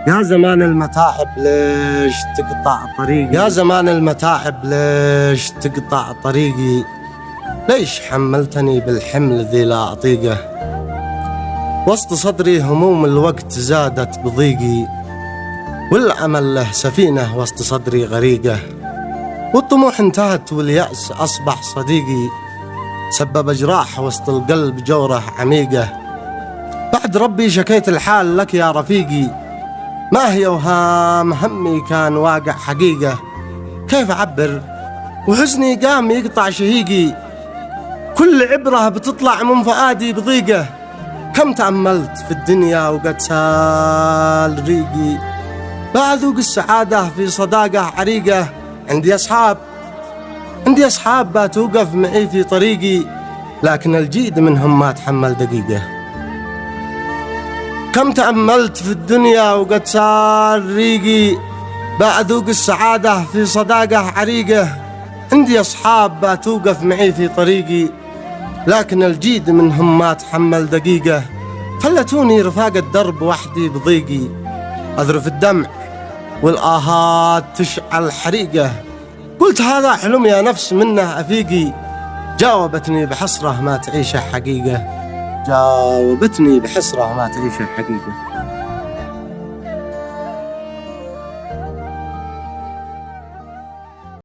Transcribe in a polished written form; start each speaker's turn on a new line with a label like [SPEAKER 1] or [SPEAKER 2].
[SPEAKER 1] يا زمان المتاعب ليش تقطع طريقي؟ يا زمان المتاعب ليش تقطع طريقي؟ ليش حملتني بالحمل ذي لا أطيقه؟ وسط صدري هموم الوقت زادت بضيقي، والأمل له سفينة وسط صدري غريقة، والطموح انتهت واليأس أصبح صديقي، سبب جراح وسط القلب جوره عميقة. بعد ربي شكيت الحال لك يا رفيقي، ما هي وهام همي كان واقع حقيقة، كيف أعبر وحزني قام يقطع شهيقي، كل عبرة بتطلع من فؤادي بضيقة، كم تأملت في الدنيا وقد سال ريقي، بأذوق السعادة في صداقة عريقة، عندي أصحاب بتوقف معي في طريقي، لكن الجيد منهم ما تحمل دقيقة. كم تأملت في الدنيا وقد سار ريقي، بأذوق السعادة في صداقة عريقة، عندي أصحاب بتوقف معي في طريقي، لكن الجيد منهم ما تحمل دقيقة. فلتوني رفاق الدرب وحدي بضيقي، أذرف الدمع والآهات تشعل حريقة، قلت هذا حلم يا نفس منه أفيقي، جاوبتني بحسرة ما تعيشه حقيقة، جاوبتني بحسرة ما تعيشه حقيقة.